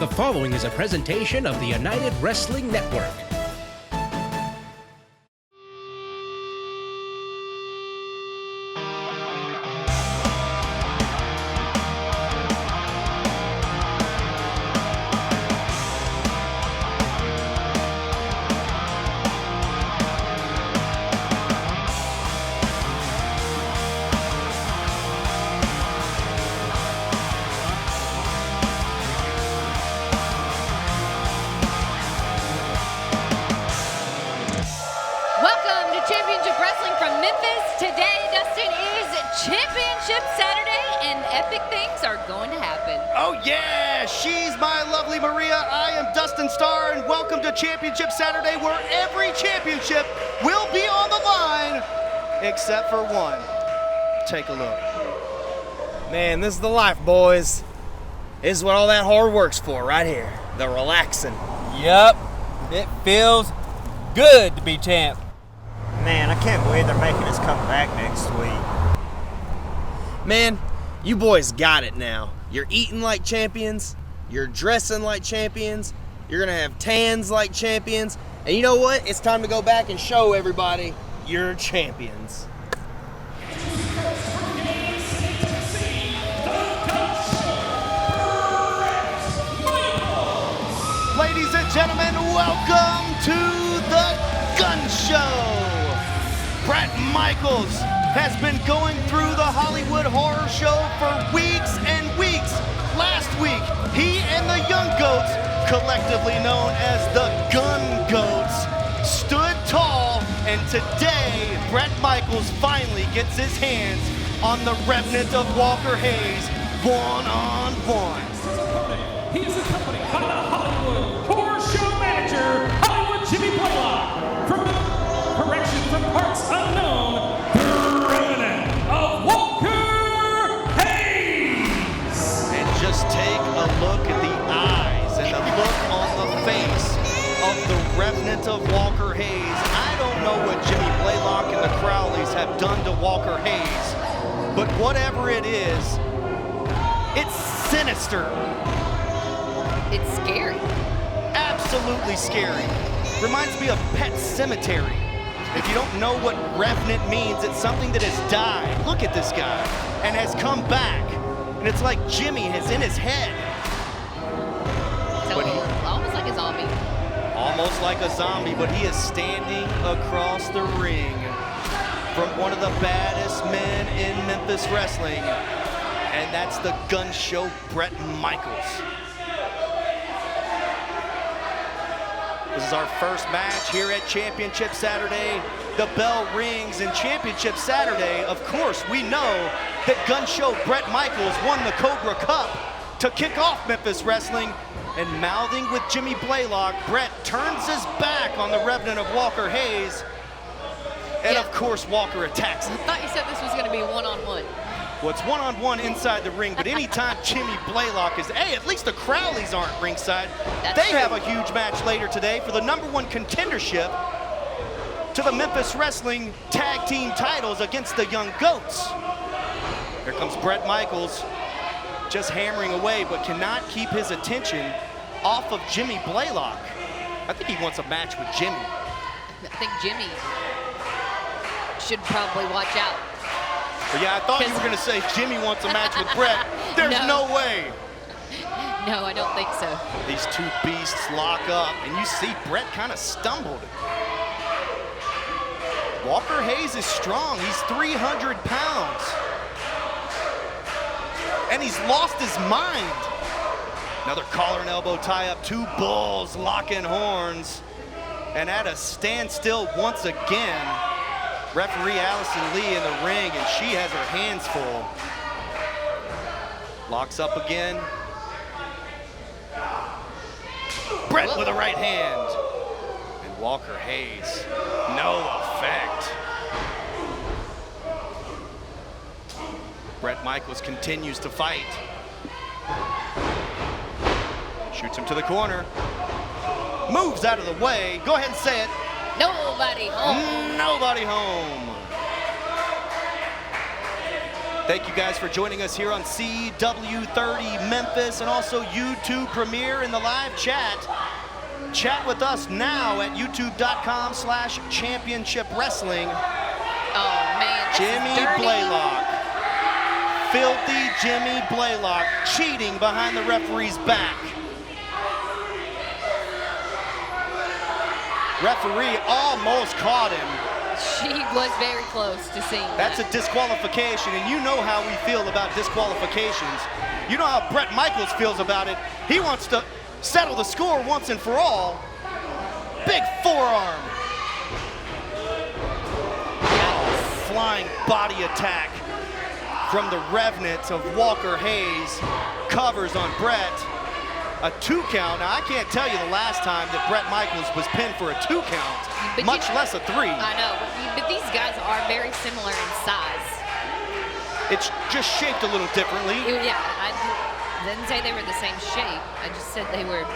The following is a presentation of the United Wrestling Network. Championship Wrestling from Memphis. Today, Dustin, is Championship Saturday, and epic things are going to happen. Oh yeah, she's my lovely Maria. I am Dustin Starr, and welcome to Championship Saturday, where every championship will be on the line, except for one. Take a look. Man, this is the life, boys. This is what all that hard work's for right here. The relaxing. Yup, it feels good to be champ. Man, I can't believe they're making us come back next week. Man, you boys got it now. You're eating like champions, you're dressing like champions, you're gonna have tans like champions, and you know what? It's time to go back and show everybody you're champions. Ladies and gentlemen, welcome to the Gun Show. Bret Michaels has been going through the Hollywood Horror Show for weeks and weeks. Last week, he and the Young Goats, collectively known as the Gun Goats, stood tall, and today, Bret Michaels finally gets his hands on the Revenant of Walker Hayes one-on-one. He is accompanied by the Hollywood Horror Show manager, Hollywood Jimmy Blaylock, from parts unknown, the Revenant of Walker Hayes. And just take a look at the eyes and the look on the face of the Revenant of Walker Hayes. I don't know what Jimmy Blaylock and the Crowleys have done to Walker Hayes, but whatever it is, it's sinister. It's scary. Absolutely scary. Reminds me of Pet Cemetery. If you don't know what Revenant means, it's something that has died. Look at this guy, and has come back. And it's like Jimmy is in his head. So almost like a zombie. Almost like a zombie, but he is standing across the ring from one of the baddest men in Memphis Wrestling, and that's the Gun Show, Bret Michaels. This is our first match here at Championship Saturday. The bell rings, and Championship Saturday, of course, we know that Gun Show Bret Michaels won the Cobra Cup to kick off Memphis Wrestling. And mouthing with Jimmy Blaylock, Bret turns his back on the Revenant of Walker Hayes. And of course, Walker attacks him. I thought you said this was going to be one-on-one. Well, it's one-on-one inside the ring, but anytime Jimmy Blaylock is, hey, at least the Crowleys aren't ringside. They have a huge match later today for the #1 contendership to the Memphis Wrestling Tag Team titles against the Young Goats. Here comes Bret Michaels, just hammering away, but cannot keep his attention off of Jimmy Blaylock. I think he wants a match with Jimmy. I think Jimmy should probably watch out. But yeah, I thought you were going to say Jimmy wants a match with Bret. There's no way. No, I don't think so. These two beasts lock up, and you see Bret kind of stumbled. Walker Hayes is strong. He's 300 pounds. And he's lost his mind. Another collar and elbow tie-up. Two bulls locking horns. And at a standstill once again. Referee Allison Lee in the ring, and she has her hands full. Locks up again. Bret with a right hand. And Walker Hayes, no effect. Bret Michaels continues to fight. Shoots him to the corner. Moves out of the way. Go ahead and say it. Nobody home. Nobody home. Thank you guys for joining us here on CW30 Memphis and also YouTube premiere in the live chat. Chat with us now at youtube.com/championship wrestling. Oh, man. Jimmy Blaylock. Filthy Jimmy Blaylock cheating behind the referee's back. Referee almost caught him. She was very close to seeing That's that. a disqualification, and you know how we feel about disqualifications. You know how Bret Michaels feels about it. He wants to settle the score once and for all. Big forearm. Flying body attack from the Revenant of Walker Hayes. Covers on Bret. A 2 count. Now, I can't tell you the last time that Bret Michaels was pinned for a 2 count, But much less a 3. I know, but these guys are very similar in size. It's just shaped a little differently. Yeah, I didn't say they were the same shape. I just said they were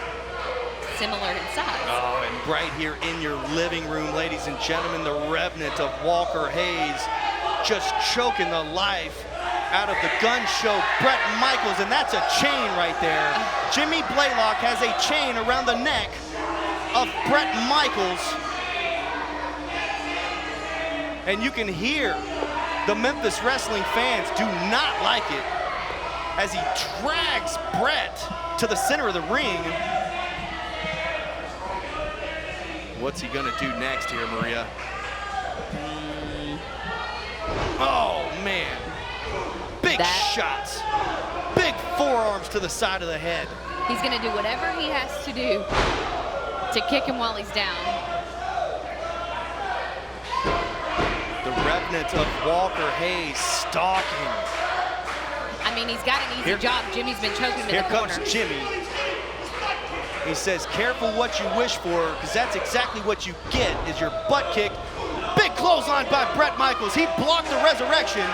similar in size. Oh, and right here in your living room, ladies and gentlemen, the Revenant of Walker Hayes just choking the life out of the GUNSHOW Bret Michaels, and that's a chain right there. Jimmy Blaylock has a chain around the neck of Bret Michaels. And you can hear the Memphis Wrestling fans do not like it as he drags Bret to the center of the ring. What's he gonna do next here, Maria? Oh, man. Big shots. Big forearms to the side of the head. He's gonna do whatever he has to do to kick him while he's down. The Revenant of Walker Hayes stalking. I mean, he's got an easy job. Jimmy's been choking him in Here the corner. comes Jimmy. He says, careful what you wish for, because that's exactly what you get, is your butt kick. Big clothesline by Bret Michaels. He blocked the resurrection.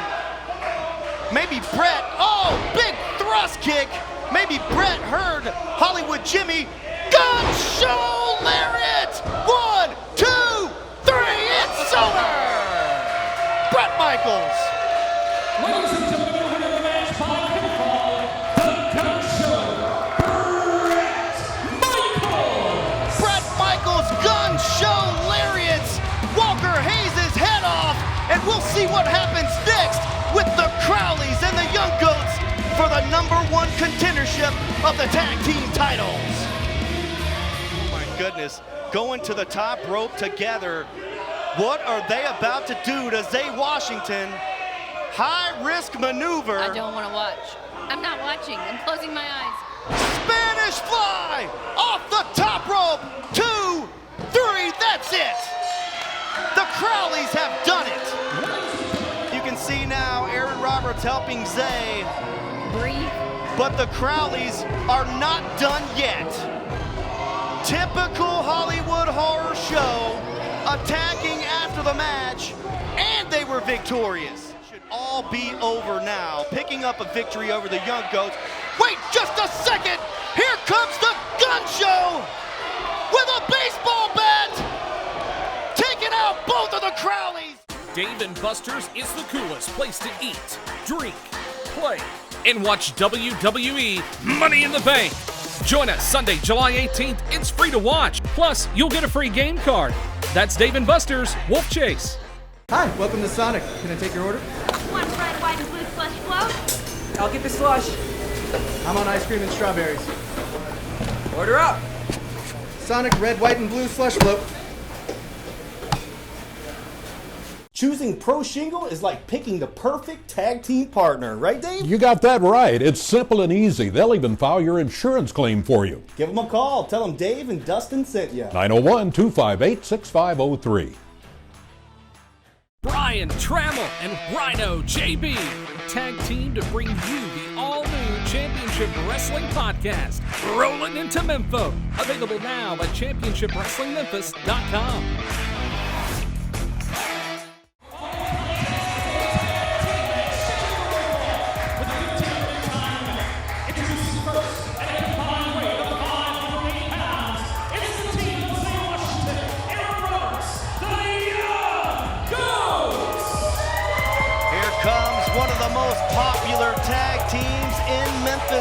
Maybe Bret, oh, big thrust kick. Maybe Bret heard Hollywood Jimmy. GUNSHOW lariat! 1, 2, 3, it's over! Bret Michaels. Ladies and gentlemen, the winner of the match by pinfall, the GUNSHOW, Bret Michaels GUNSHOW lariats Walker Hayes' head off, and we'll see what happens next with the Crowleys and the Young Goats for the #1 contendership of the tag team titles. Oh my goodness, going to the top rope together. What are they about to do to Zay Washington? High risk maneuver. I don't want to watch. I'm not watching. I'm closing my eyes. Spanish fly off the top rope. 2, 3, that's it. The Crowleys have done it. You can see now Aaron Roberts helping Zay. Breathe. But the Crowleys are not done yet. Typical Hollywood horror show, attacking after the match, and they were victorious. Should all be over now. Picking up a victory over the Young Goats. Wait just a second! Here comes the GUNSHOW with a baseball bat, taking out both of the Crowleys. Dave & Buster's is the coolest place to eat, drink, play, and watch WWE Money in the Bank. Join us Sunday, July 18th. It's free to watch. Plus, you'll get a free game card. That's Dave & Buster's Wolf Chase. Hi, welcome to Sonic. Can I take your order? One red, white, and blue slush float. I'll get the slush. I'm on ice cream and strawberries. Order up. Sonic red, white, and blue slush float. Choosing Pro Shingle is like picking the perfect tag team partner, right, Dave? You got that right. It's simple and easy. They'll even file your insurance claim for you. Give them a call. Tell them Dave and Dustin sent you. 901-258-6503. Brian Trammell and Rhino JB tag team to bring you the all-new Championship Wrestling podcast, Rolling into Memphis. Available now at championshipwrestlingmemphis.com.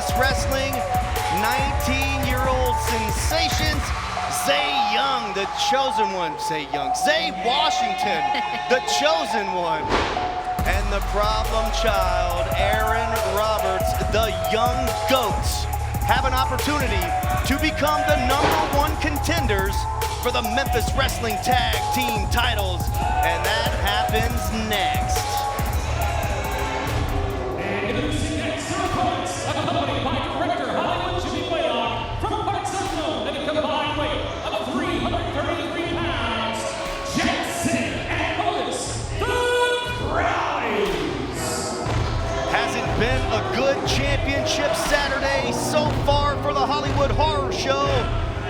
Memphis Wrestling, 19-year-old sensations, Zay Young, the chosen one. Zay Washington, the chosen one. And the problem child, Aaron Roberts, the young goats, have an opportunity to become the #1 contenders for the Memphis Wrestling Tag Team titles. And that happens next. And introducing next their opponents, accompanied by director Hollywood Jimmy Blaylock, from parts unknown at a combined weight of 333 pounds, Jackson and Otis, the Crowleys. Hasn't been a good championship Saturday so far for the Hollywood Horror Show,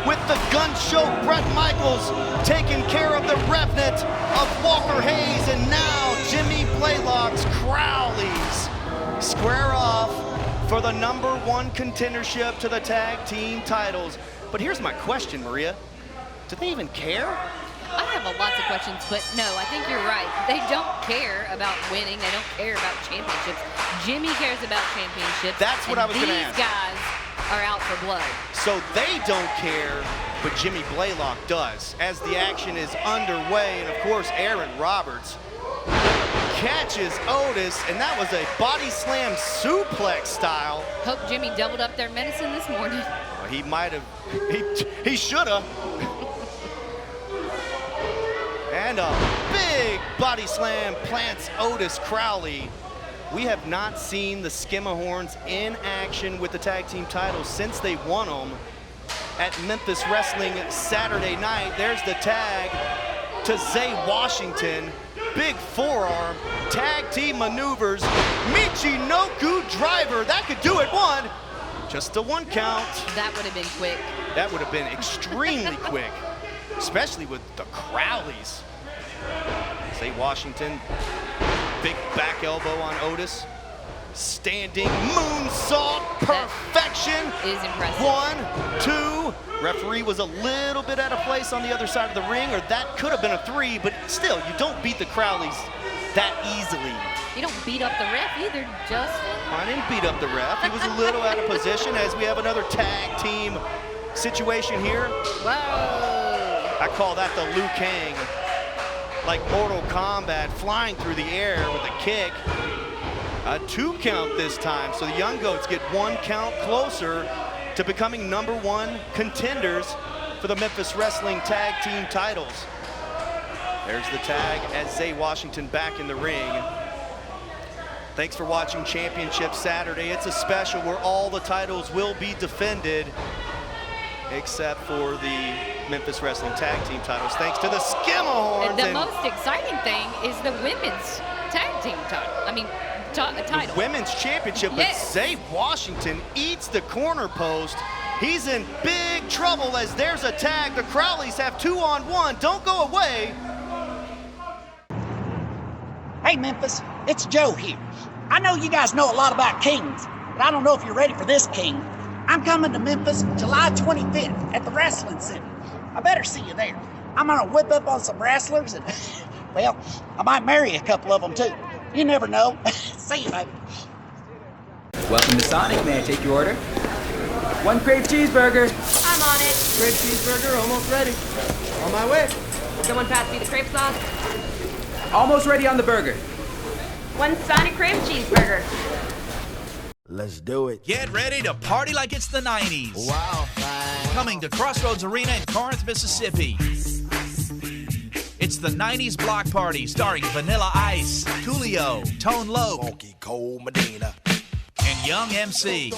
with the gun show Bret Michaels taking care of the Revenant of Walker Hayes, and now Jimmy Blaylock's Crowleys square off for the #1 contendership to the tag team titles. But here's my question, Maria. Do they even care? I have lots of questions, but no, I think you're right. They don't care about winning. They don't care about championships. Jimmy cares about championships. That's what I was going to ask. These guys are out for blood. So they don't care, but Jimmy Blaylock does, as the action is underway. And of course, Aaron Roberts catches Otis, and that was a body slam suplex style. Hope Jimmy doubled up their medicine this morning. Well, he might have, he should have. And a big body slam plants Otis Crowley. We have not seen the Skimmerhorns in action with the tag team titles since they won them at Memphis Wrestling Saturday night. There's the tag to Zay Washington. Big forearm, tag team maneuvers. Michinoku driver, that could do it. One, just a 1 count. That would have been quick. That would have been extremely quick, especially with the Crowleys. Zay Washington, big back elbow on Otis. Standing moonsault, perfection. That is impressive. 1, 2. Referee was a little bit out of place on the other side of the ring, or that could have been a 3, but still, you don't beat the Crowleys that easily. You don't beat up the ref either, Justin. I didn't beat up the ref. He was a little out of position, as we have another tag team situation here. Whoa. I call that the Liu Kang, like Mortal Kombat, flying through the air with a kick. A 2 count this time, so the Young Goats get 1 count closer to becoming #1 contenders for the Memphis Wrestling Tag Team titles. There's the tag as Zay Washington back in the ring. Thanks for watching Championship Saturday. It's a special where all the titles will be defended, except for the Memphis Wrestling Tag Team titles, thanks to the Skimmerhorns. And the most exciting thing is the women's tag team title. I mean, title. The women's championship, yes. But Zay Washington eats the corner post. He's in big trouble as there's a tag. The Crowleys have 2-on-1. Don't go away. Hey, Memphis, it's Joe here. I know you guys know a lot about kings, but I don't know if you're ready for this king. I'm coming to Memphis July 25th at the Wrestling Center. I better see you there. I'm gonna whip up on some wrestlers and, well, I might marry a couple of them too. You never know. See you, baby. Welcome to Sonic. May I take your order? 1 crave cheeseburger. I'm on it. Crave cheeseburger, almost ready. On my way. Someone pass me the crepe sauce. Almost ready on the burger. 1 Sonic cream cheeseburger. Let's do it. Get ready to party like it's the 90s. Wow. Coming to Crossroads Arena in Corinth, Mississippi. It's the 90s block party starring Vanilla Ice, Coolio, Tone Loc, Funky Cold Medina, and Young MC.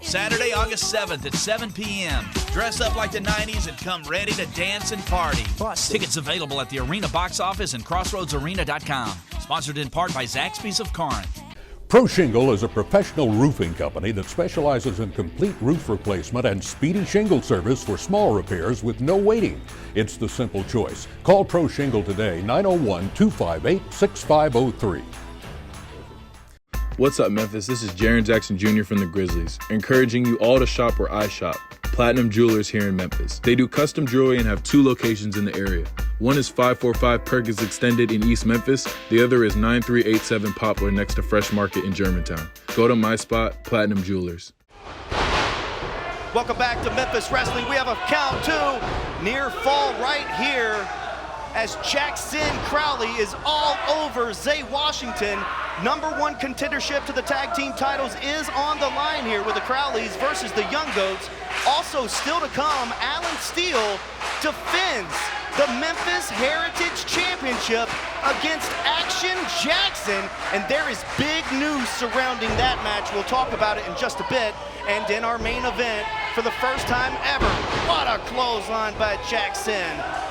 Saturday, August 7th at 7 p.m. Dress up like the 90s and come ready to dance and party. Tickets available at the arena box office and crossroadsarena.com. Sponsored in part by Zaxby's of Corinth. Pro Shingle is a professional roofing company that specializes in complete roof replacement and speedy shingle service for small repairs with no waiting. It's the simple choice. Call Pro Shingle today, 901-258-6503. What's up, Memphis? This is Jaren Jackson Jr. from the Grizzlies, encouraging you all to shop where I shop, Platinum Jewelers here in Memphis. They do custom jewelry and have 2 locations in the area. One is 545 Perkins Extended in East Memphis. The other is 9387 Poplar next to Fresh Market in Germantown. Go to my spot, Platinum Jewelers. Welcome back to Memphis Wrestling. We have a count 2 near fall right here as Jackson Crowley is all over Zay Washington. #1 contendership to the tag team titles is on the line here with the Crowleys versus the Young Goats. Also still to come, Alan Steele defends the Memphis Heritage Championship against Action Jackson, and there is big news surrounding that match. We'll talk about it in just a bit. And in our main event, for the first time ever, what a clothesline by Jackson.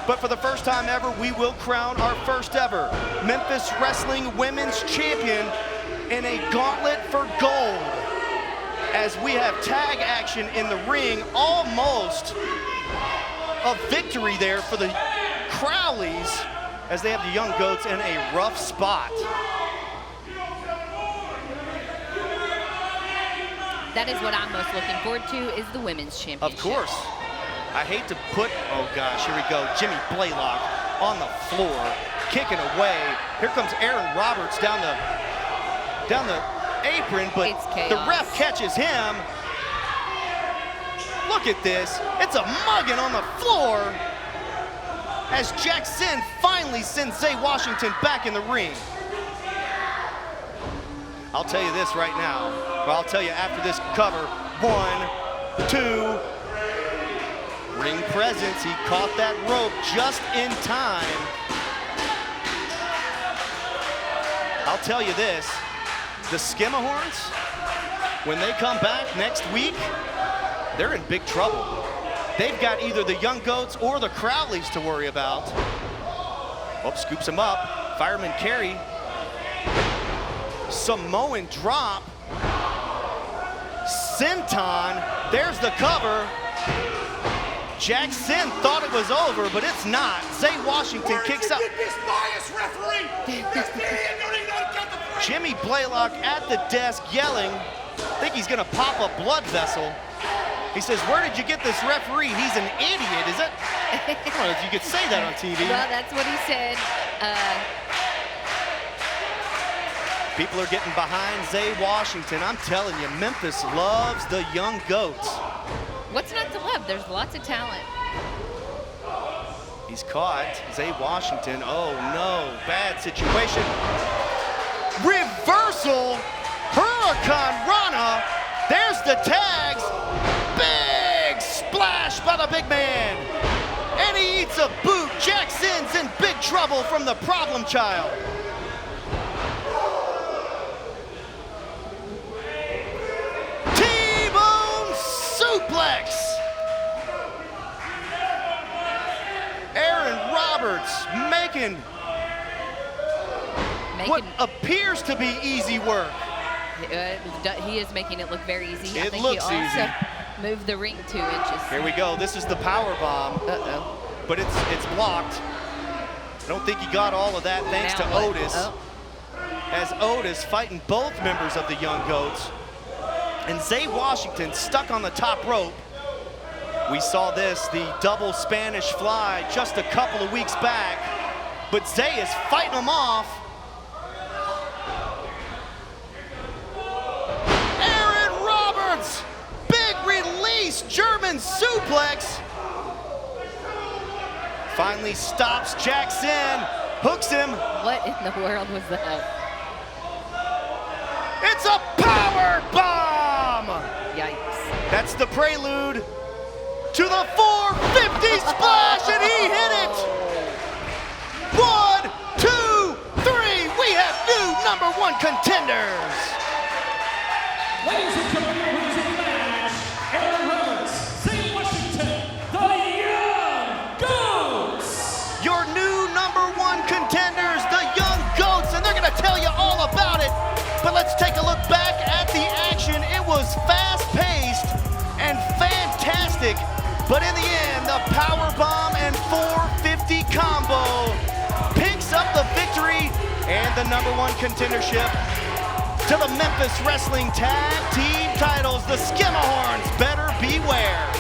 But for the first time ever, we will crown our first ever Memphis Wrestling Women's Champion in a gauntlet for gold. As we have tag action in the ring, almost a victory there for the Crowleys as they have the Young Goats in a rough spot. That is what I'm most looking forward to, is the Women's Championship. Of course. I hate to put, oh gosh, here we go. Jimmy Blaylock on the floor, kicking away. Here comes Aaron Roberts down the apron, but the ref catches him. Look at this. It's a mugging on the floor as Jackson finally sends Zay Washington back in the ring. I'll tell you this right now. Well, I'll tell you after this cover. 1, 2. Ring presence. He caught that rope just in time. I'll tell you this. The Skimahorns, when they come back next week, they're in big trouble. They've got either the Young Goats or the Crowleys to worry about. Oh, scoops him up. Fireman carry. Samoan drop. Senton, there's the cover. Jackson thought it was over, but it's not. Zay Washington kicks up. Jimmy Blaylock at the desk yelling. I think he's gonna pop a blood vessel. He says, where did you get this referee? He's an idiot, is it? I don't know if you could say that on TV. Well, that's what he said. People are getting behind Zay Washington. I'm telling you, Memphis loves the Young Goats. What's not to love? There's lots of talent. He's caught. Zay Washington. Oh no, bad situation. Reversal. Hurricane Rana. There's the tags. Big splash by the big man. And he eats a boot. Jackson's in big trouble from the problem child. Suplex. Aaron Roberts making what appears to be easy work. He is making it look very easy. It I think looks he also easy. Moved the ring 2 inches. Here we go. This is the power bomb. Uh-oh. But it's blocked. I don't think he got all of that thanks to Otis. As Otis fighting both members of the Young Goats. And Zay Washington stuck on the top rope. We saw this, the double Spanish fly, just a couple of weeks back. But Zay is fighting him off. Aaron Roberts, big release, German suplex. Finally stops Jackson, hooks him. What in the world was that? It's a power bomb! Yikes. That's the prelude to the 450 splash, and he hit it! 1, 2, 3, we have new #1 contenders! Ladies and gentlemen, losing the match, Aaron Roberts, Zay Washington, the Young Goats! Your new #1 contenders, the Young Goats, and they're gonna tell you all about it. But let's take a look back at the action. It was fast-paced and fantastic. But in the end, the powerbomb and 450 combo picks up the victory and the #1 contendership to the Memphis Wrestling Tag Team titles. The Skimmerhorns better beware.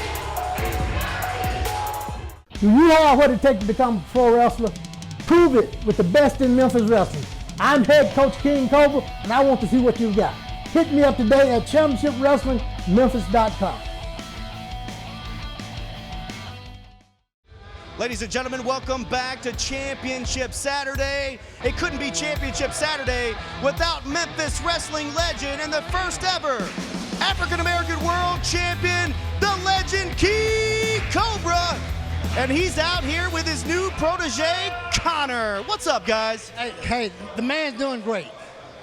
Do you have what it takes to become a pro wrestler? Prove it with the best in Memphis Wrestling. I'm head coach King Cobra, and I want to see what you've got. Hit me up today at championshipwrestlingmemphis.com. Ladies and gentlemen, welcome back to Championship Saturday. It couldn't be Championship Saturday without Memphis wrestling legend and the first ever African-American world champion, the legend King Cobra. And he's out here with his new protege, Connor. What's up, guys? Hey, the man's doing great.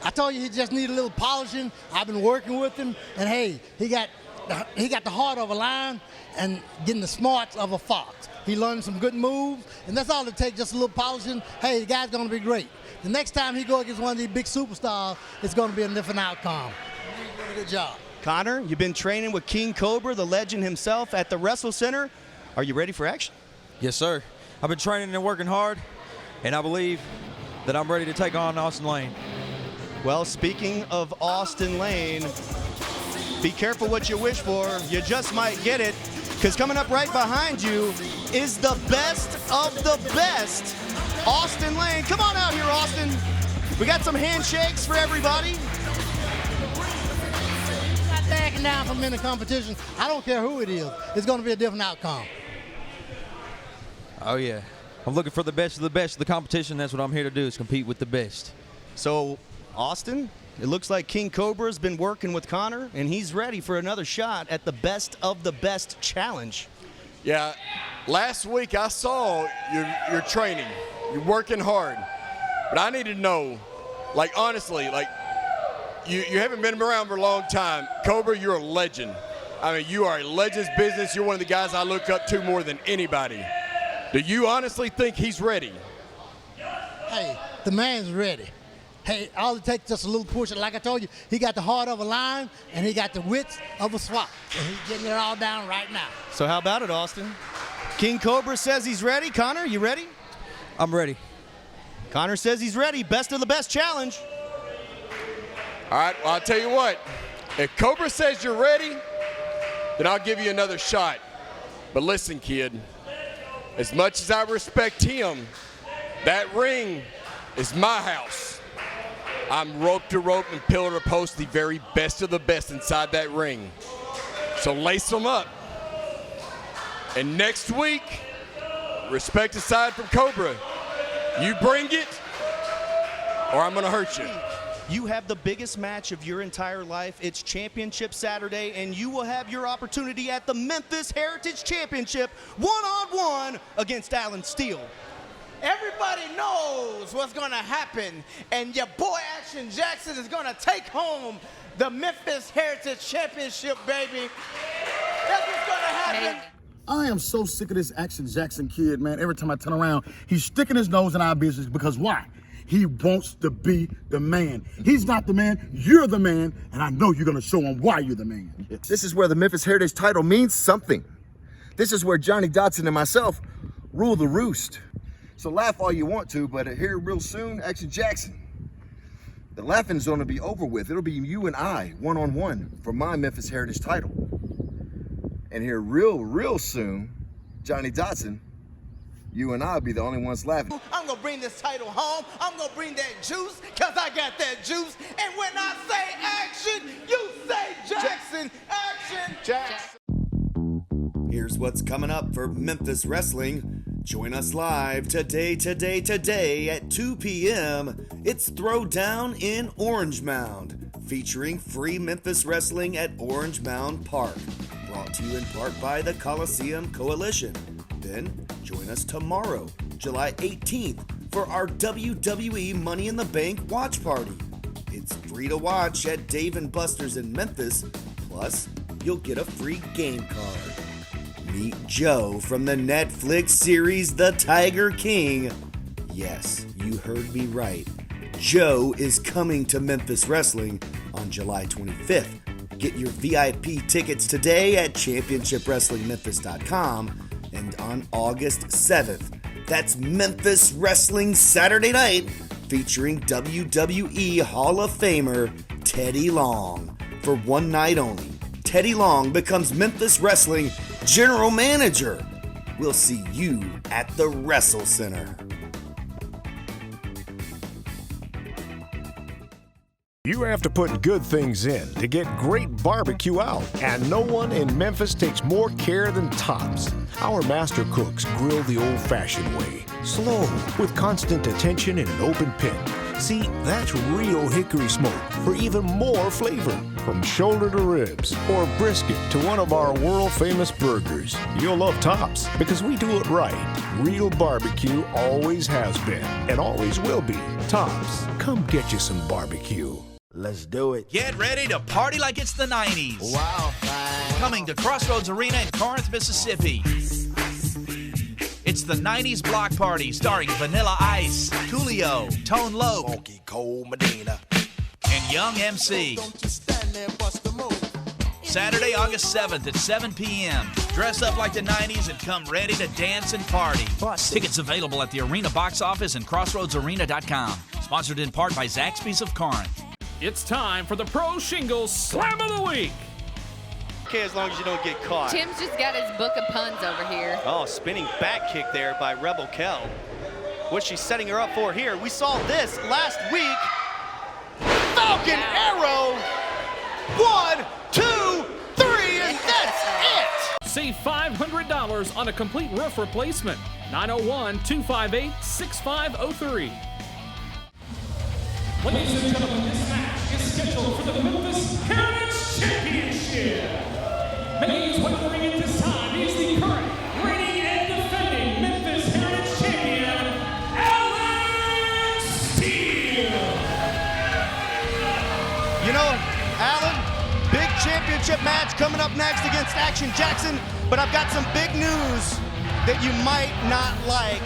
I told you he just needed a little polishing. I've been working with him, and hey, he got the heart of a lion and getting the smarts of a fox. He learned some good moves, and that's all it takes, just a little polishing. Hey, the guy's gonna be great. The next time he go against one of these big superstars, it's gonna be a different outcome. He's doing a good job. Connor, you've been training with King Cobra, the legend himself, at the Wrestle Center. Are you ready for action? Yes, sir. I've been training and working hard, and I believe that I'm ready to take on Austin Lane. Well, speaking of Austin Lane, be careful what you wish for. You just might get it, because coming up right behind you is the best of the best, Austin Lane. Come on out here, Austin. We got some handshakes for everybody. Not backing down from in the competition. I don't care who it is. It's going to be a different outcome. Oh, yeah. I'm looking for the best of the best of the competition. That's what I'm here to do, is compete with the best. So, Austin, it looks like King Cobra's been working with Connor, and he's ready for another shot at the best of the best challenge. Yeah, last week I saw your training. You're working hard. But I need to know, like, honestly, like, you haven't been around for a long time. Cobra, you're a legend. I mean, you are a legend's business. You're one of the guys I look up to more than anybody. Do you honestly think he's ready? Hey, the man's ready. Hey, all it takes is just a little push. Like I told you, he got the heart of a lion, and he got the wits of a swat. And he's getting it all down right now. So how about it, Austin? King Cobra says he's ready. Connor, you ready? I'm ready. Connor says he's ready. Best of the best challenge. All right, well, I'll tell you what. If Cobra says you're ready, then I'll give you another shot. But listen, kid, as much as I respect him, that ring is my house. I'm rope to rope and pillar to post, the very best of the best inside that ring. So lace them up. And next week, respect aside from Cobra, you bring it or I'm gonna hurt you. You have the biggest match of your entire life. It's Championship Saturday, and you will have your opportunity at the Memphis Heritage Championship one-on-one against Steele. Everybody knows what's going to happen, and your boy Action Jackson is going to take home the Memphis Heritage Championship, baby. That's what's going to happen. I am so sick of this Action Jackson kid, man. Every time I turn around, he's sticking his nose in our business because why? He wants to be the man. He's not the man, you're the man, and I know you're gonna show him why you're the man. This is where the Memphis Heritage title means something. This is where Johnny Dodson and myself rule the roost. So laugh all you want to, but here real soon, Action Jackson, the laughing's gonna be over with. It'll be you and I, one-on-one, for my Memphis Heritage title. And here real soon, Johnny Dodson, you and I'll be the only ones laughing. I'm going to bring this title home. I'm going to bring that juice because I got that juice. And when I say action, you say Jackson. Action. Jackson. Here's what's coming up for Memphis Wrestling. Join us live today at 2 p.m. It's Throwdown in Orange Mound, featuring free Memphis Wrestling at Orange Mound Park. Brought to you in part by the Coliseum Coalition. Then join us tomorrow, July 18th, for our WWE Money in the Bank watch party. It's free to watch at Dave & Buster's in Memphis, plus you'll get a free game card. Meet Joe from the Netflix series The Tiger King. Yes, you heard me right. Joe is coming to Memphis Wrestling on July 25th. Get your VIP tickets today at championshipwrestlingmemphis.com. And on August 7th, that's Memphis Wrestling Saturday Night, featuring WWE Hall of Famer Teddy Long. For one night only, Teddy Long becomes Memphis Wrestling General Manager. We'll see you at the Wrestle Center. You have to put good things in to get great barbecue out, and no one in Memphis takes more care than Tops. Our master cooks grill the old-fashioned way, slow, with constant attention in an open pit. See, that's real hickory smoke for even more flavor. From shoulder to ribs or brisket to one of our world-famous burgers. You'll love Tops because we do it right. Real barbecue always has been and always will be. Tops, come get you some barbecue. Let's do it. Get ready to party like it's the 90s. Wow. Coming to Crossroads Arena in Corinth, Mississippi. It's the 90s block party starring Vanilla Ice, Coolio, Tone Loc, Funky Cold Medina, and Young MC. Saturday, August 7th at 7 p.m. Dress up like the 90s and come ready to dance and party. Tickets available at the arena box office and crossroadsarena.com. Sponsored in part by Zaxby's of Corinth. It's time for the Pro Shingles Slam of the Week. Okay, as long as you don't get caught. Tim's just got his book of puns over here. Oh, spinning back kick there by Rebel Kell. What's she setting her up for here? We saw this last week. Falcon Arrow. 1, 2, 3, and that's it. Save $500 on a complete roof replacement. 901-258-6503. Ladies and gentlemen, this match is scheduled for the Memphis Heritage Championship. Making his way to the ring at this time is the current reigning and defending Memphis Heritage Champion, Steele. You know, Alan, big championship match coming up next against Action Jackson, but I've got some big news that you might not like.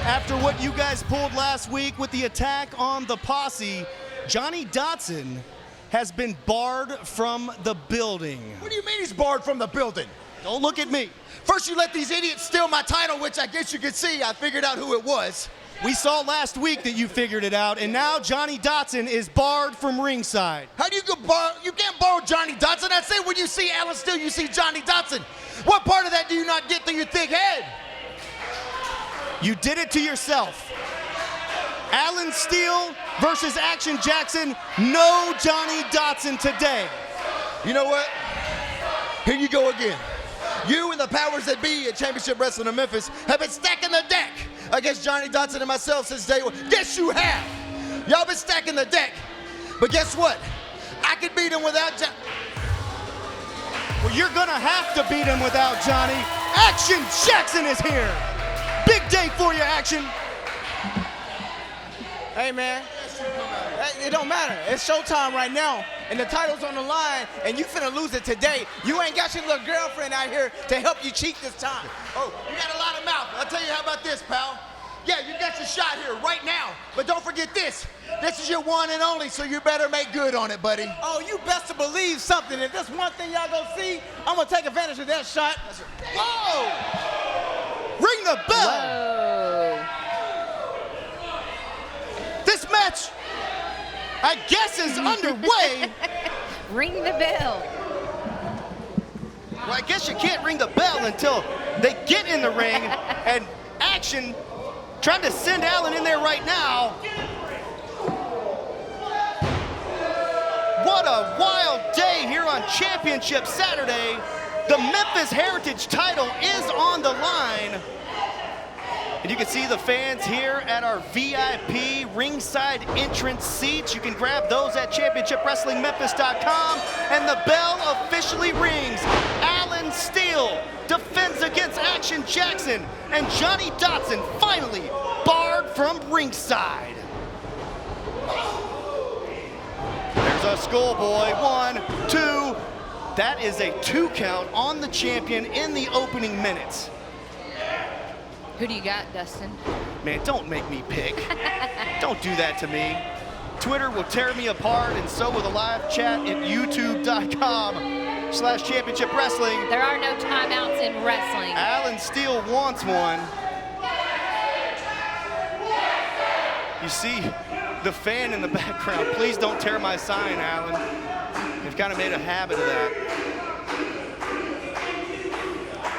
After what you guys pulled last week with the attack on the posse, Johnny Dodson has been barred from the building. What do you mean he's barred from the building? Don't look at me. First you let these idiots steal my title, which I guess you could see. I figured out who it was. We saw last week that you figured it out, and now Johnny Dodson is barred from ringside. How do you go bar? You can't borrow Johnny Dodson. I say when you see Alan Steele, you see Johnny Dodson. What part of that do you not get through your thick head? You did it to yourself. Alan Steele versus Action Jackson. No Johnny Dodson today. You know what? Here you go again. You and the powers that be at Championship Wrestling in Memphis have been stacking the deck against Johnny Dodson and myself since day one. Yes, you have. Y'all been stacking the deck. But guess what? I could beat him without Johnny. Well, you're gonna have to beat him without Johnny. Action Jackson is here. Big day for you, Action. Hey, man, it don't matter. It's showtime right now, and the title's on the line, and you finna lose it today. You ain't got your little girlfriend out here to help you cheat this time. Oh, you got a lot of mouth. I'll tell you how about this, pal. Yeah, you got your shot here right now, but don't forget this. This is your one and only, so you better make good on it, buddy. Oh, you best to believe something. If there's one thing y'all gonna see, I'm gonna take advantage of that shot. Whoa! Ring the bell. Whoa. This match, I guess, is underway. Ring the bell. Well, I guess you can't ring the bell until they get in the ring, and Action trying to send Alan in there right now. What a wild day here on Championship Saturday. The Memphis Heritage title is on the line. And you can see the fans here at our VIP ringside entrance seats. You can grab those at championshipwrestlingmemphis.com. And the bell officially rings. Alan Steele defends against Action Jackson. And Johnny Dodson finally barred from ringside. There's a schoolboy. 1, 2. That is a 2 count on the champion in the opening minutes. Who do you got, Dustin? Man, don't make me pick. Don't do that to me. Twitter will tear me apart, and so will the live chat at youtube.com/Championship Wrestling. There are no timeouts in wrestling. Alan Steele wants one. You see, The fan in the background, please don't tear my sign, Alan. They've kind of made a habit of that.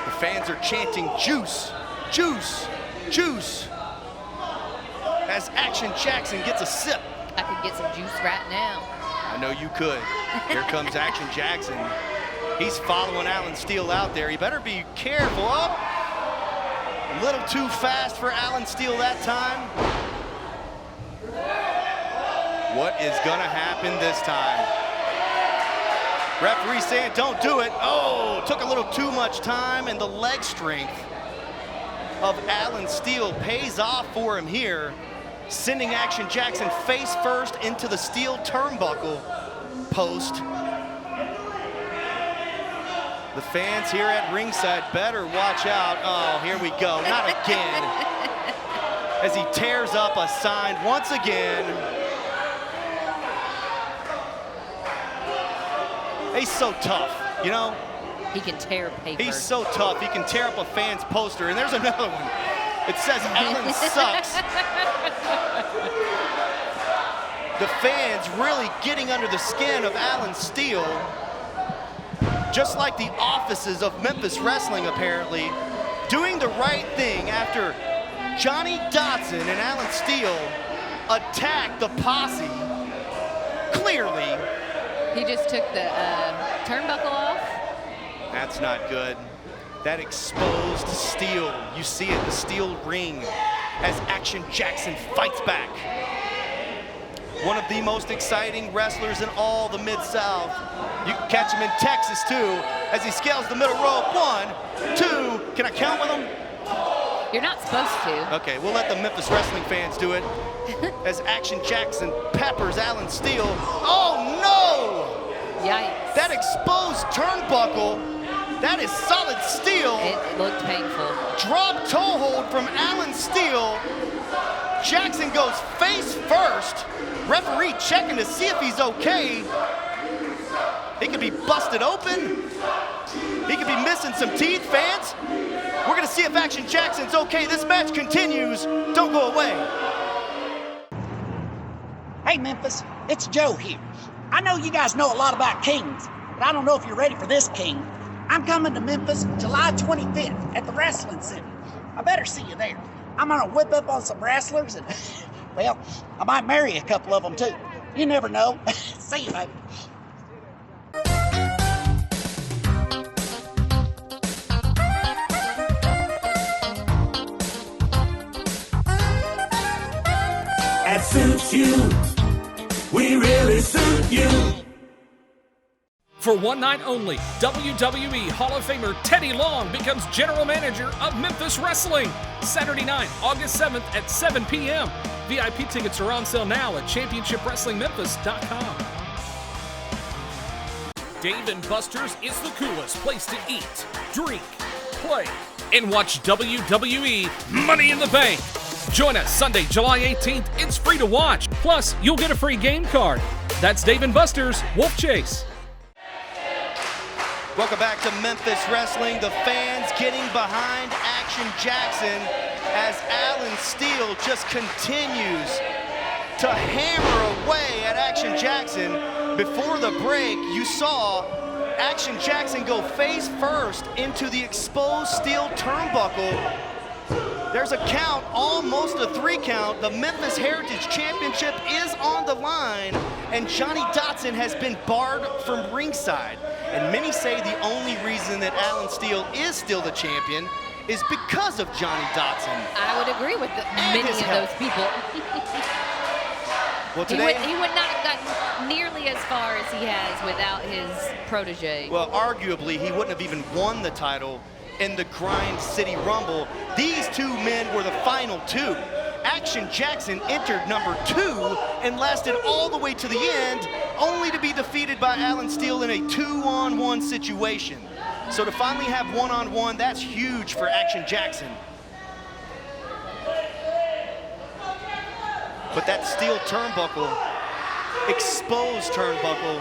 The fans are chanting juice, juice, juice. As Action Jackson gets a sip. I could get some juice right now. I know you could. Here comes Action Jackson. He's following Alan Steele out there. He better be careful. Oh, a little too fast for Alan Steele that time. What is gonna happen this time? Referee saying don't do it. Oh, took a little too much time, and the leg strength of Alan Steele pays off for him here, sending Action Jackson face first into the steel turnbuckle post. The fans here at ringside better watch out. Oh, here we go, not again. As he tears up a sign once again. He's so tough, you know? He can tear paper. He's so tough, he can tear up a fan's poster. And there's another one. It says Alan sucks. The fans really getting under the skin of Alan Steele. Just like the offices of Memphis Wrestling, apparently. Doing the right thing after Johnny Dodson and Alan Steele attacked the posse. Clearly. He just took the turnbuckle off. That's not good. That exposed Steele. You see it, the steel ring, as Action Jackson fights back. One of the most exciting wrestlers in all the Mid-South. You can catch him in Texas, too, as he scales the middle rope. 1, 2, can I count with him? You're not supposed to. Okay, we'll let the Memphis Wrestling fans do it. As Action Jackson peppers Alan Steele. Oh, no! Yikes. That exposed turnbuckle, that is solid steel. It looked painful. Drop toe hold from Alan Steele. Jackson goes face first. Referee checking to see if he's okay. He could be busted open. He could be missing some teeth, fans. We're gonna see if Action Jackson's okay. This match continues. Don't go away. Hey Memphis, it's Joe here. I know you guys know a lot about kings, but I don't know if you're ready for this king. I'm coming to Memphis July 25th at the Wrestling Center. I better see you there. I'm gonna whip up on some wrestlers and, well, I might marry a couple of them too. You never know. See you, baby. That suits you. We really suit you. For one night only, WWE Hall of Famer Teddy Long becomes general manager of Memphis Wrestling. Saturday night, August 7th at 7 p.m. VIP tickets are on sale now at ChampionshipWrestlingMemphis.com. Dave & Buster's is the coolest place to eat, drink, play, and watch WWE Money in the Bank. Join us Sunday, July 18th. It's free to watch. Plus, you'll get a free game card. That's Dave & Buster's Wolf Chase. Welcome back to Memphis Wrestling. The fans getting behind Action Jackson as Alan Steele just continues to hammer away at Action Jackson. Before the break, you saw Action Jackson go face first into the exposed steel turnbuckle. There's a count, almost a 3 count. The Memphis Heritage Championship is on the line, and Johnny Dodson has been barred from ringside. And many say the only reason that Alan Steele is still the champion is because of Johnny Dodson. I would agree with many of those people. Well, today, he would not have gotten nearly as far as he has without his protege. Well, arguably, he wouldn't have even won the title in the Grind City Rumble. These two men were the final two. Action Jackson entered number 2 and lasted all the way to the end, only to be defeated by Alan Steele in a 2-on-1 situation. So to finally have one-on-one, that's huge for Action Jackson. But that steel turnbuckle, exposed turnbuckle,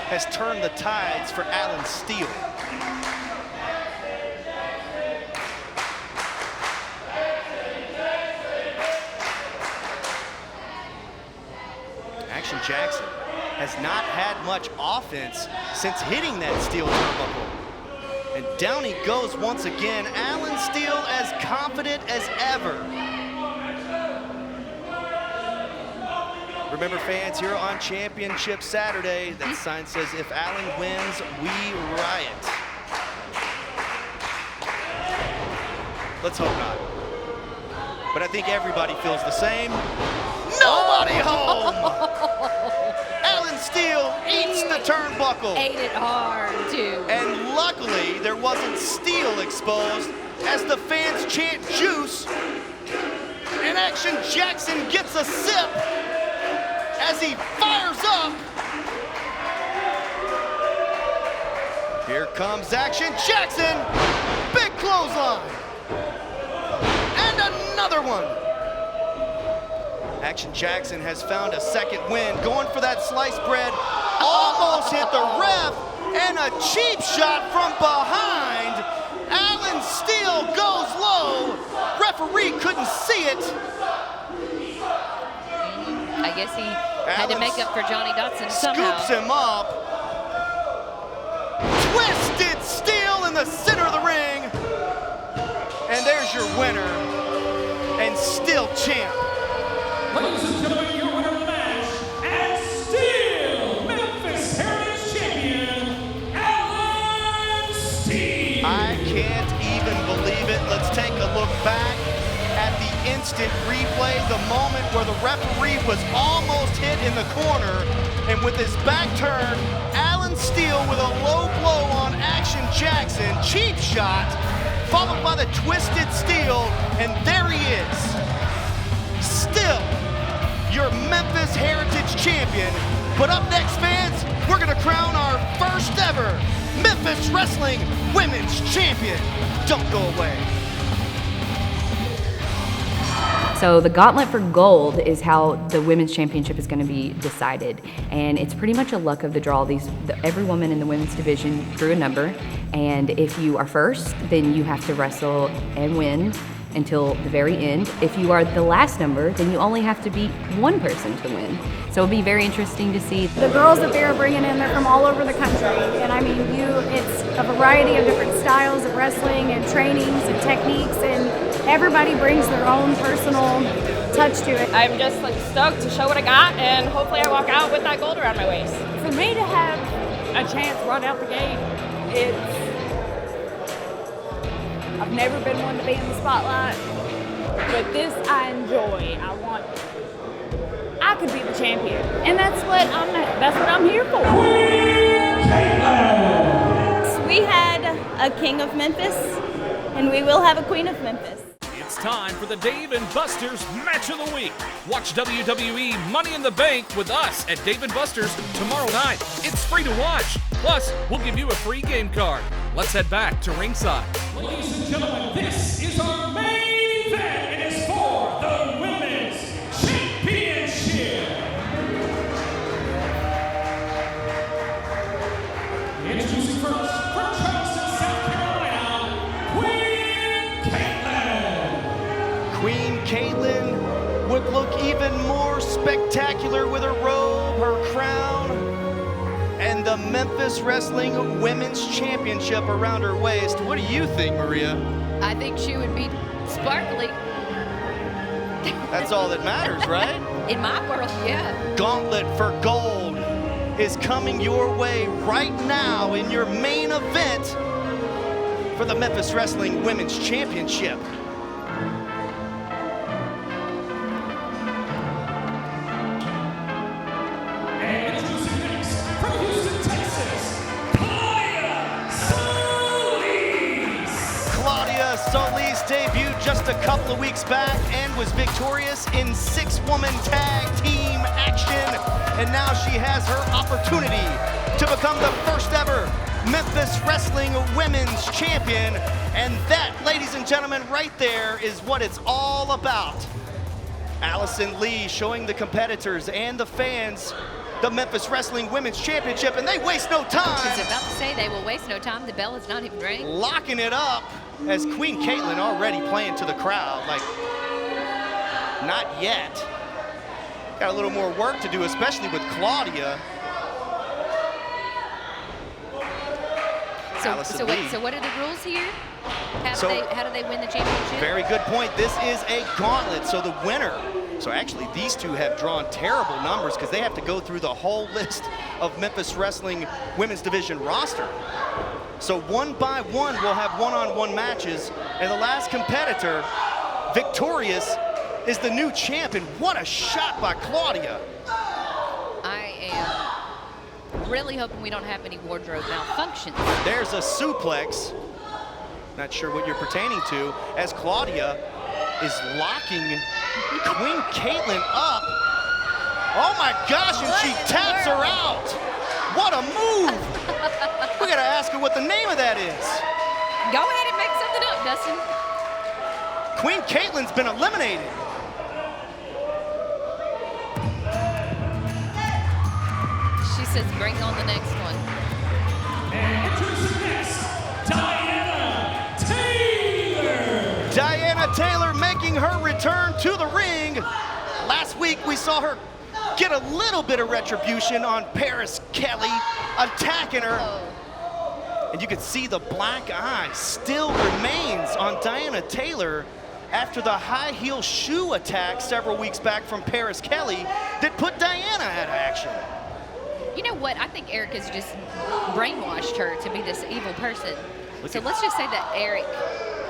has turned the tides for Alan Steele. Jackson has not had much offense since hitting that Steele turnbuckle. And down he goes once again. Alan Steele as confident as ever. Remember, fans, here on Championship Saturday, that sign says, if Alan wins, we riot. Let's hope not. But I think everybody feels the same. Nobody home! Alan Steele eats the turnbuckle. Ate it hard, too. And luckily, there wasn't Steele exposed as the fans chant juice. And Action Jackson gets a sip as he fires up. Here comes Action Jackson. Big clothesline. And another one. Action Jackson has found a second win, going for that sliced bread. Almost hit the ref, and a cheap shot from behind. Alan Steele goes low. Referee couldn't see it. I guess he had to make up for Johnny Dodson somehow. Scoops him up. Twisted Steele in the center of the ring. And there's your winner, and still champ. Ladies and gentlemen, your winner of the match, and still Memphis Heritage Champion, Alan Steele. I can't even believe it. Let's take a look back at the instant replay, the moment where the referee was almost hit in the corner, and with his back turned, Alan Steele with a low blow on Action Jackson, cheap shot, followed by the twisted Steele, and there he is. Still your Memphis Heritage Champion. But up next, fans, we're gonna crown our first ever Memphis Wrestling Women's Champion. Don't go away. So the gauntlet for gold is how the women's championship is going to be decided, and it's pretty much a luck of the draw. Every woman in the women's division drew a number, and if you are first, then you have to wrestle and win until the very end. If you are the last number, then you only have to beat one person to win. So it'll be very interesting to see. The girls that they're bringing in, they're from all over the country, and I mean, it's a variety of different styles of wrestling and trainings and techniques, and everybody brings their own personal touch to it. I'm just like stoked to show what I got, and hopefully I walk out with that gold around my waist. For me to have a chance right out the gate, I've never been one to be in the spotlight, but this I enjoy. I could be the champion, and that's what I'm here for. We had a king of Memphis, and we will have a queen of Memphis. It's time for the Dave and Buster's Match of the Week. Watch WWE Money in the Bank with us at Dave and Buster's tomorrow night. It's free to watch. Plus, we'll give you a free game card. Let's head back to ringside. Ladies and gentlemen, this is our main event. It is for the Women's Championship. Introducing first, from Charleston, South Carolina, Queen Caitlin. Queen Caitlin would look even more spectacular with her robe, her crown, and the Memphis Wrestling Women's Championship around her waist. What do you think, Maria? I think she would be sparkly. That's all that matters, right? In my world, yeah. Gauntlet for Gold is coming your way right now in your main event for the Memphis Wrestling Women's Championship. And introducing next, from Houston, Texas, Claudia Solis. Claudia Solis debuted just a couple of weeks back and was victorious in 6-woman tag team action. And now she has her opportunity to become the first ever Memphis Wrestling Women's Champion. And that, ladies and gentlemen, right there is what it's all about. Allison Lee showing the competitors and the fans the Memphis Wrestling Women's Championship, and they waste no time. I was about to say they will waste no time. The bell is not even ringing. Locking it up as Queen Caitlin already playing to the crowd like, not yet. got a little more work to do, especially with Claudia. So what are the rules here? How do they win the championship? Very good point. This is a gauntlet, so the winner. So actually, these two have drawn terrible numbers because they have to go through the whole list of Memphis Wrestling Women's Division roster. So one by one, we'll have one-on-one matches, and the last competitor, victorious, is the new champ, and what a shot by Claudia. I am really hoping we don't have any wardrobe malfunctions. There's a suplex. Not sure what you're pertaining to, as Claudia is locking Queen Caitlin up. Oh my gosh, and she taps her out. What a move. We gotta ask her what the name of that is. Go ahead and make something up, Dustin. Queen Caitlin's been eliminated. She says, bring on the next one. And introducing next, Diana Taylor. Diana Taylor making her return to the ring. Last week we saw her get a little bit of retribution on Paris Kelly, attacking her. And you can see the black eye still remains on Diana Taylor after the high heel shoe attack several weeks back from Paris Kelly that put Diana out of action. You know what? I think Eric has just brainwashed her to be this evil person. So let's just say that Eric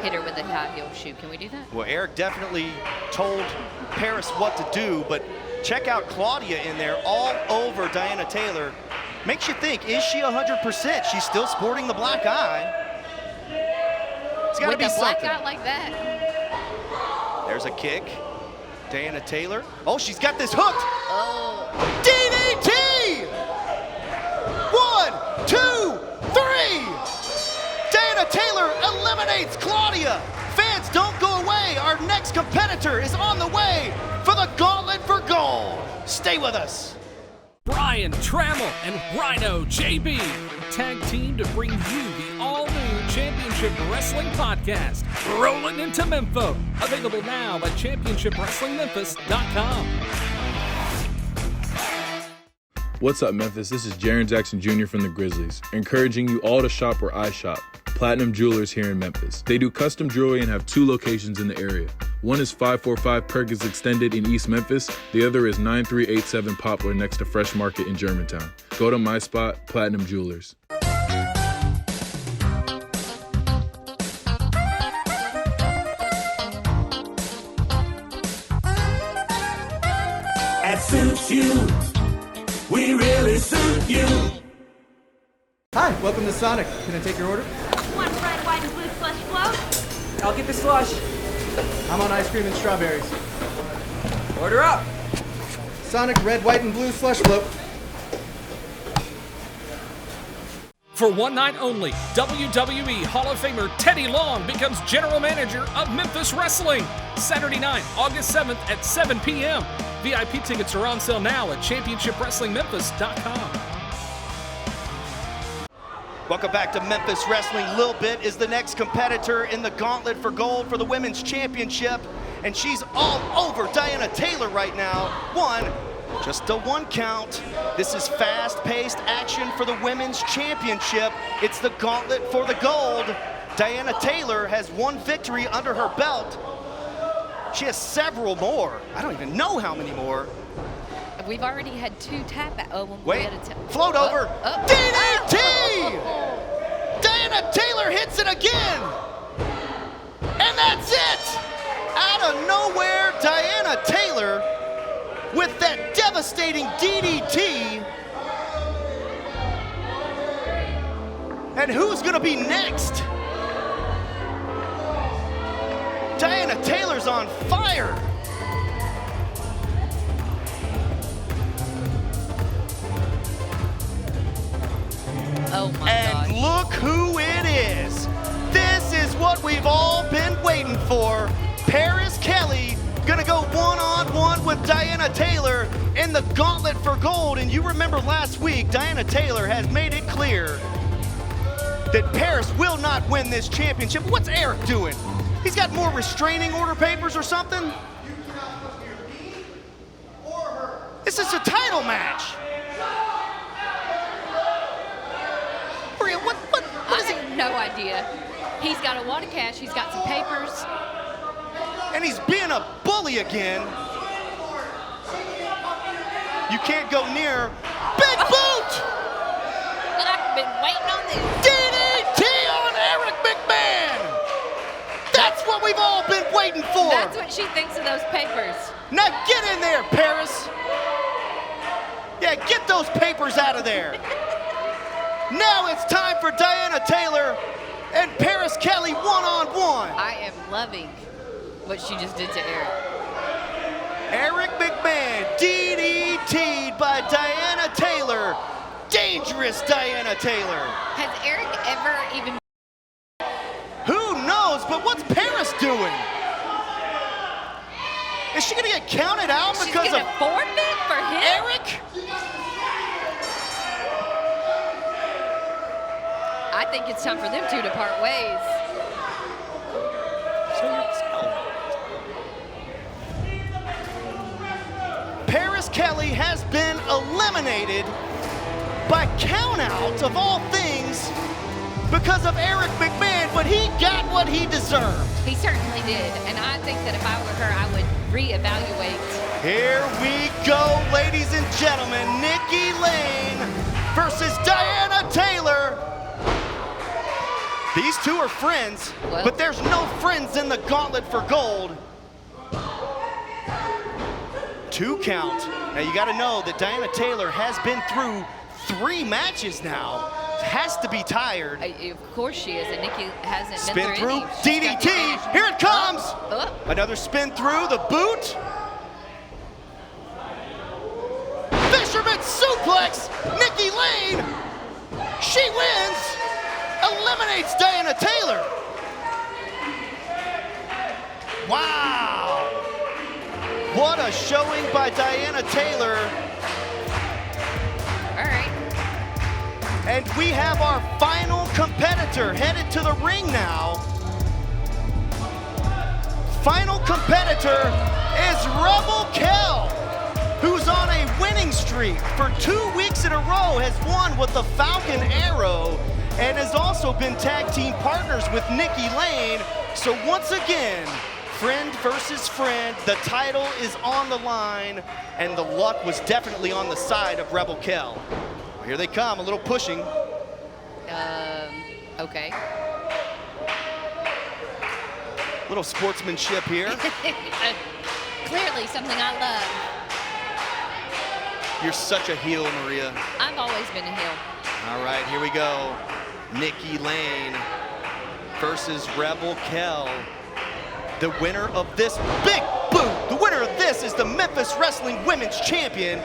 hit her with a high heel shoe. Can we do that? Well, Eric definitely told Paris what to do, but check out Claudia in there all over Diana Taylor. Makes you think, is she 100%? She's still sporting the black eye. It's got to be something. With a black eye like that. There's a kick. Diana Taylor. Oh, she's got this hooked. Oh. DDT! 1, 2, 3. Diana Taylor eliminates Claudia. Fans, don't go away. Our next competitor is on the way for the Gauntlet for Gold. Stay with us. Brian Trammell and Rhino JB tag team to bring you the all-new Championship Wrestling podcast, Rolling into Memphis. Available now at championshipwrestlingmemphis.com. What's up, Memphis? This is Jaren Jackson Jr. from the Grizzlies, encouraging you all to shop where I shop, Platinum Jewelers here in Memphis. They do custom jewelry and have 2 locations in the area. One is 545 Perkins Extended in East Memphis. The other is 9387 Poplar next to Fresh Market in Germantown. Go to my spot, Platinum Jewelers. That suits you. We really suit you. Hi, welcome to Sonic. Can I take your order? One red, white, and blue slush float. I'll get the slush. I'm on ice cream and strawberries. Order up. Sonic red, white, and blue slush float. For one night only, WWE Hall of Famer Teddy Long becomes general manager of Memphis Wrestling. Saturday night, August 7th at 7 p.m. VIP tickets are on sale now at championshipwrestlingmemphis.com. Welcome back to Memphis Wrestling. Lil Bit is the next competitor in the Gauntlet for Gold for the Women's Championship, and she's all over Diana Taylor right now. Just a 1 count. This is fast-paced action for the Women's Championship. It's the Gauntlet for the Gold. Diana Taylor has 1 victory under her belt. She has several more. I don't even know how many more. We've already had 2 tap out. Oh, wait, float over. DDT! Diana Taylor hits it again. And that's it. Out of nowhere, Diana Taylor with that devastating DDT. And who's gonna be next? Diana Taylor's on fire. Oh my gosh. And look who it is. This is what we've all been waiting for. Paris Kelly gonna go one-on-one with Diana Taylor in the Gauntlet for Gold. And you remember last week, Diana Taylor has made it clear that Paris will not win this championship. What's Eric doing? He's got more restraining order papers or something? This is a title match. Maria, what is it? I have no idea. He's got a wad of cash. He's got some papers. And he's being a bully again. You can't go near. Big boot! I've been waiting on this. DDT on Eric McMahon! That's what we've all been waiting for. That's what she thinks of those papers. Now get in there, Paris. Yeah, get those papers out of there. Now it's time for Diana Taylor and Paris Kelly one-on-one. I am loving what she just did to Eric. Eric McMahon DDT'd by Diana Taylor. Dangerous Diana Taylor. Has Eric ever even... Who knows, but what's Paris doing? Is she gonna get counted out because She's gonna forfeit for him? Eric? I think it's time for them two to part ways. Paris Kelly has been eliminated by countout of all things because of Eric McMahon, but he got what he deserved. He certainly did, and I think that if I were her, I would reevaluate. Here we go, ladies and gentlemen. Nikki Lane versus Diana Taylor. These two are friends, but there's no friends in the gauntlet for gold. 2 count. Now you gotta know that Diana Taylor has been through 3 matches now. Has to be tired. Of course she is, and Nikki hasn't Spin been through, any. DDT, here it comes. Another spin through, the boot. Fisherman suplex, Nikki Lane. She wins, eliminates Diana Taylor. Wow. What a showing by Diana Taylor. All right. And we have our final competitor headed to the ring now. Final competitor is Rebel Kell, who's on a winning streak. For 2 weeks in a row has won with the Falcon Arrow and has also been tag team partners with Nikki Lane. So once again, friend versus friend, the title is on the line, and the luck was definitely on the side of Rebel Kell. Here they come, a little pushing. Okay. Little sportsmanship here. Clearly something I love. You're such a heel, Maria. I've always been a heel. All right, here we go. Nikki Lane versus Rebel Kell. The winner of this big boot, the winner of this is the Memphis Wrestling Women's Champion.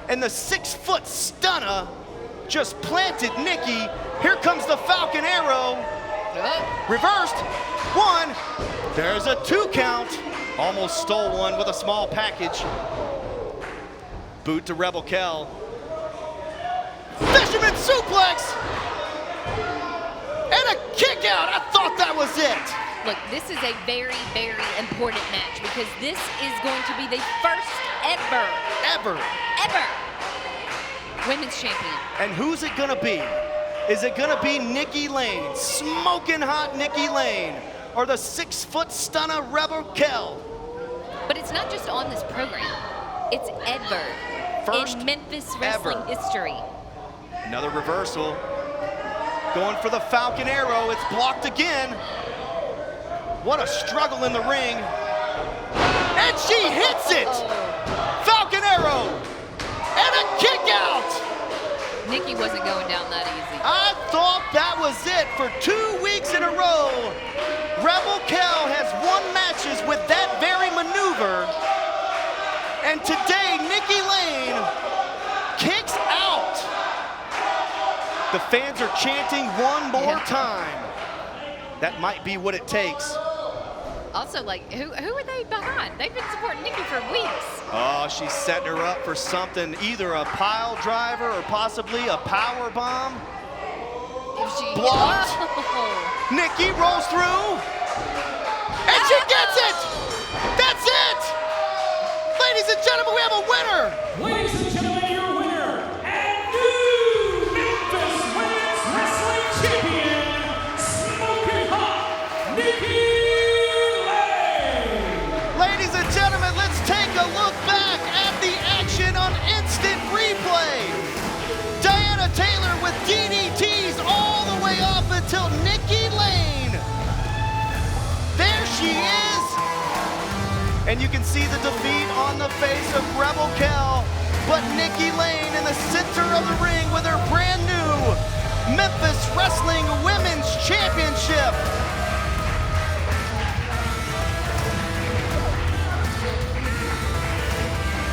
And the 6-foot stunner just planted Nikki. Here comes the Falcon Arrow. Reversed. 1. There's a 2 count. Almost stole one with a small package. Boot to Rebel Kell. Fisherman suplex. And a kick out. I thought that was it. Look, this is a very, very important match because this is going to be the first ever women's champion. And who's it gonna be? Is it gonna be Nikki Lane, smoking hot Nikki Lane, or the 6-foot stunner Rebel Kell? But it's not just on this program. It's ever First in Memphis wrestling history. Another reversal. Going for the Falcon Arrow. It's blocked again. What a struggle in the ring. And she hits it. Falcon Arrow. And a kick out. Nikki wasn't going down that easy. I thought that was it for 2 weeks in a row. Rebel Kell has won matches with that very maneuver. And today, Nikki Lane kicks out. The fans are chanting one more time. That might be what it takes. Also, like, who are they behind? They've been supporting Nikki for weeks. Oh, she's setting her up for something, either a pile driver or possibly a power bomb. If she blocked. Nikki rolls through. And she gets it! That's it! Ladies and gentlemen, we have a winner. Ladies and gentlemen, your winner and new Memphis Women's Wrestling Champion, Smoking Hot, Nikki. Ladies and gentlemen, let's take a look back at the action on instant replay. Diana Taylor with DDTs all the way up until Nikki Lane. There she is. And you can see the defeat on the face of Rebel Kell. But Nikki Lane in the center of the ring with her brand new Memphis Wrestling Women's Championship.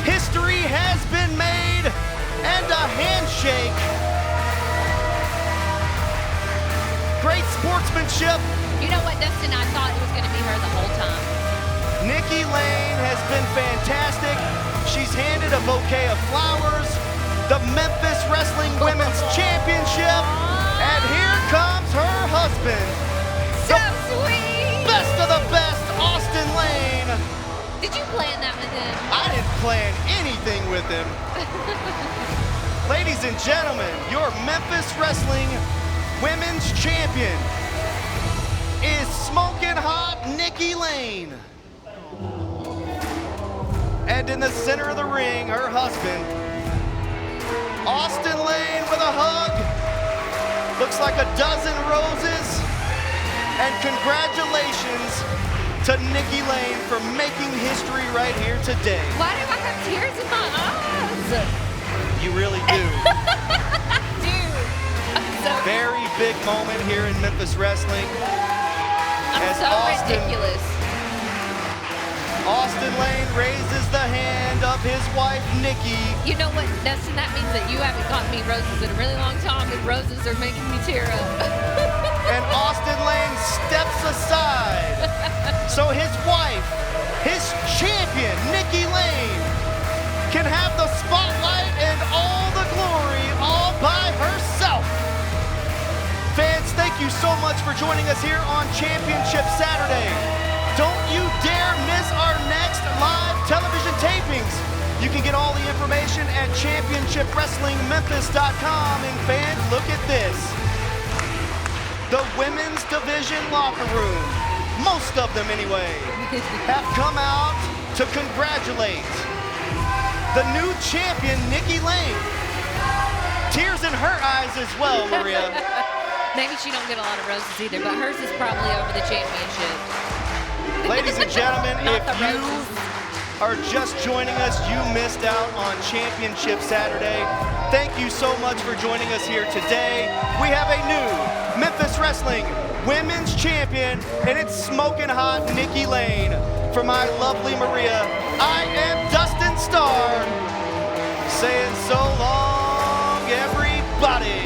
History has been made, and a handshake. Great sportsmanship. You know what, Dustin? I thought it was going to be her the whole time. Nikki Lane has been fantastic. She's handed a bouquet of flowers, the Memphis Wrestling Women's Championship, and here comes her husband. So sweet. Best of the best, Austin Lane. Did you plan that with him? I didn't plan anything with him. Ladies and gentlemen, your Memphis Wrestling Women's Champion is Smoking Hot Nikki Lane. And in the center of the ring, her husband, Austin Lane with a hug. Looks like a dozen roses. And congratulations to Nikki Lane for making history right here today. Why do I have tears in my eyes? You really do. Dude, I'm so Very big moment here in Memphis Wrestling. I'm so ridiculous. Austin Lane raises the hand of his wife, Nikki. You know what, Dustin? That means that you haven't gotten me roses in a really long time, and roses are making me tear up. And Austin Lane steps aside. So his wife, his champion, Nikki Lane, can have the spotlight and all the glory all by herself. Fans, thank you so much for joining us here on Championship Saturday. Don't you dare miss our next live television tapings. You can get all the information at championshipwrestlingmemphis.com. And fans, look at this. The women's division locker room, most of them anyway, have come out to congratulate the new champion, Nikki Lane. Tears in her eyes as well, Maria. Maybe she don't get a lot of roses either, but hers is probably over the championship. Ladies and gentlemen, if you are just joining us, you missed out on Championship Saturday. Thank you so much for joining us here today. We have a new Memphis Wrestling Women's Champion, and it's Smoking Hot Nikki Lane. For my lovely Maria, I am Dustin Starr, saying so long, everybody.